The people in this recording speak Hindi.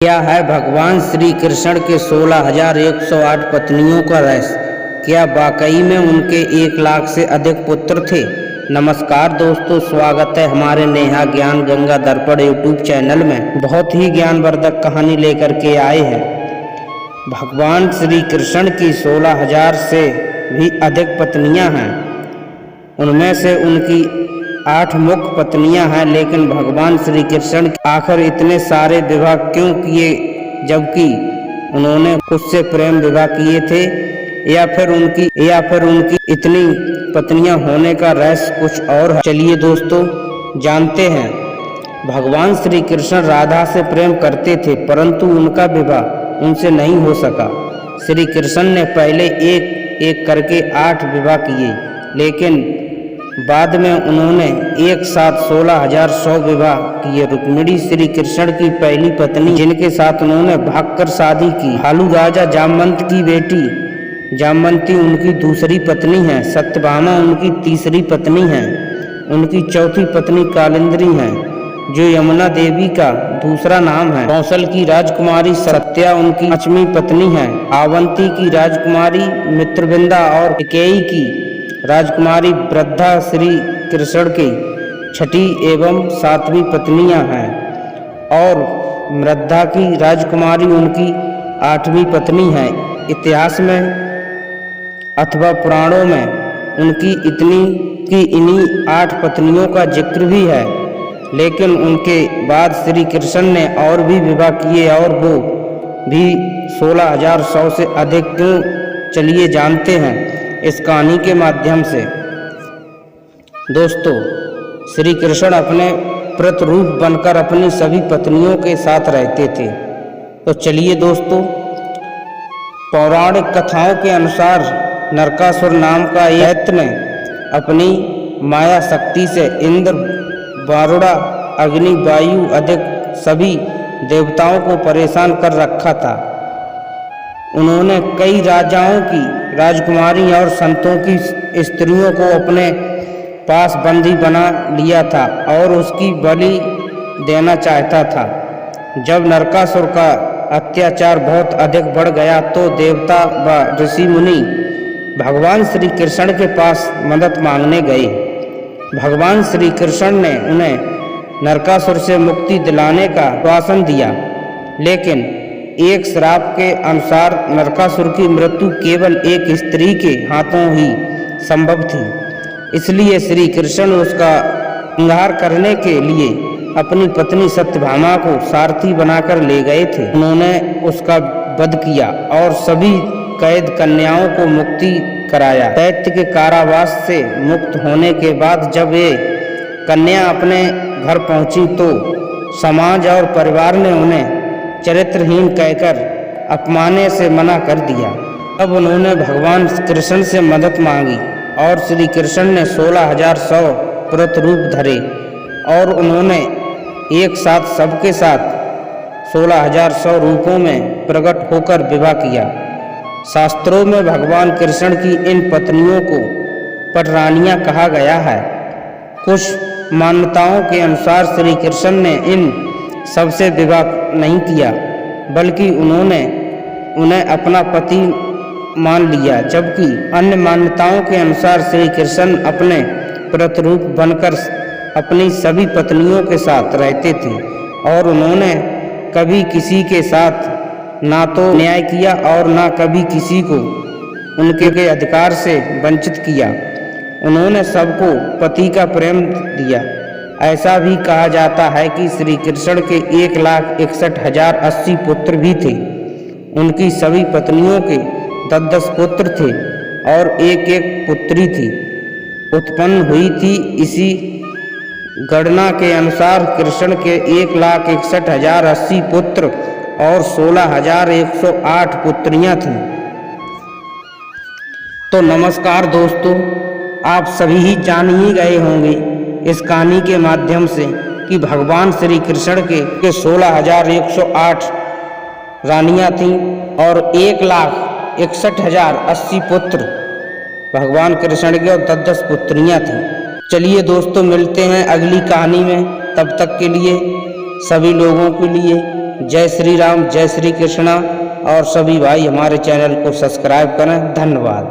क्या है भगवान श्री कृष्ण के 16,108 पत्नियों का रहस्य? क्या वाकई में उनके 1 लाख से अधिक पुत्र थे? नमस्कार दोस्तों, स्वागत है हमारे नेहा ज्ञान गंगा दर्पण यूट्यूब चैनल में। बहुत ही ज्ञानवर्धक कहानी लेकर के आए हैं। भगवान श्री कृष्ण की 16,000 से भी अधिक पत्नियां हैं। उनमें से उनकी 8 मुख्य पत्नियां हैं, लेकिन भगवान श्री कृष्ण आखिर इतने सारे विवाह क्यों किए, जबकि उन्होंने खुद से प्रेम विवाह किए थे? या फिर उनकी इतनी पत्नियां होने का रहस्य कुछ और है? चलिए दोस्तों जानते हैं। भगवान श्री कृष्ण राधा से प्रेम करते थे, परंतु उनका विवाह उनसे नहीं हो सका। श्री कृष्ण ने पहले एक एक करके 8 विवाह किए, लेकिन बाद में उन्होंने एक साथ 16,100 विवाह किए। रुक्मिणी श्री कृष्ण की पहली पत्नी, जिनके साथ उन्होंने भागकर शादी की। भालू राजा जामवंत की बेटी जामवंती उनकी दूसरी पत्नी है। सत्यभामा उनकी तीसरी पत्नी है। उनकी चौथी पत्नी कालिंदी है, जो यमुना देवी का दूसरा नाम है। कौशल की राजकुमारी सत्या उनकी 5वीं पत्नी है। अवंती की राजकुमारी मित्रविंदा और कैकेयी की राजकुमारी वृद्धा श्री कृष्ण की 6ठी एवं 7वीं पत्नियां हैं, और वृद्धा की राजकुमारी उनकी 8वीं पत्नी है। इतिहास में अथवा पुराणों में उनकी इन्हीं 8 पत्नियों का जिक्र भी है, लेकिन उनके बाद श्री कृष्ण ने और भी विवाह किए, और वो भी 16,100 से अधिक क्यों, चलिए जानते हैं इस कहानी के माध्यम से। दोस्तों, श्री कृष्ण अपने प्रतिरूप बनकर अपनी सभी पत्नियों के साथ रहते थे। तो चलिए दोस्तों, पौराणिक कथाओं के अनुसार नरकासुर नाम का एक दैत्य ने अपनी माया शक्ति से इंद्र, वरुण, अग्नि, वायु अधिक सभी देवताओं को परेशान कर रखा था। उन्होंने कई राजाओं की राजकुमारी और संतों की स्त्रियों को अपने पास बंदी बना लिया था और उसकी बलि देना चाहता था। जब नरकासुर का अत्याचार बहुत अधिक बढ़ गया, तो देवता व ऋषि मुनि भगवान श्री कृष्ण के पास मदद मांगने गए। भगवान श्री कृष्ण ने उन्हें नरकासुर से मुक्ति दिलाने का आश्वासन दिया, लेकिन एक श्राप के अनुसार नरकासुर की मृत्यु केवल एक स्त्री के हाथों ही संभव थी। इसलिए श्री कृष्ण उसका संहार करने के लिए अपनी पत्नी सत्यभामा को सारथी बनाकर ले गए थे। उन्होंने उसका वध किया और सभी कैद कन्याओं को मुक्ति कराया। दैत्य के कारावास से मुक्त होने के बाद जब ये कन्या अपने घर पहुंची, तो समाज और परिवार ने उन्हें चरित्रहीन कहकर अपमानने से मना कर दिया। अब उन्होंने भगवान कृष्ण से मदद मांगी, और श्री कृष्ण ने 16,100 प्रतिरूप धरे, और उन्होंने एक साथ सबके साथ 16,100 रूपों में प्रकट होकर विवाह किया। शास्त्रों में भगवान कृष्ण की इन पत्नियों को पटरानियां कहा गया है। कुछ मान्यताओं के अनुसार श्री कृष्ण ने इन सबसे विवाह नहीं किया, बल्कि उन्होंने उन्हें अपना पति मान लिया, जबकि अन्य मान्यताओं के अनुसार श्री कृष्ण अपने प्रतिरूप बनकर अपनी सभी पत्नियों के साथ रहते थे, और उन्होंने कभी किसी के साथ ना तो न्याय किया और ना कभी किसी को उनके अधिकार से वंचित किया। उन्होंने सबको पति का प्रेम दिया। ऐसा भी कहा जाता है कि श्री कृष्ण के 1,61,080 पुत्र भी थे। उनकी सभी पत्नियों के 10-10 पुत्र थे और एक पुत्री थी उत्पन्न हुई थी। इसी गणना के अनुसार कृष्ण के 1,61,080 पुत्र और 16,108 पुत्रियां थीं। तो नमस्कार दोस्तों, आप सभी ही जान ही गए होंगे इस कहानी के माध्यम से कि भगवान श्री कृष्ण के 16,108 रानियां थीं और 1,61,080 पुत्र भगवान कृष्ण के, और 10-10 पुत्रियां थीं। चलिए दोस्तों, मिलते हैं अगली कहानी में। तब तक के लिए सभी लोगों के लिए जय श्री राम, जय श्री कृष्णा। और सभी भाई हमारे चैनल को सब्सक्राइब करें। धन्यवाद।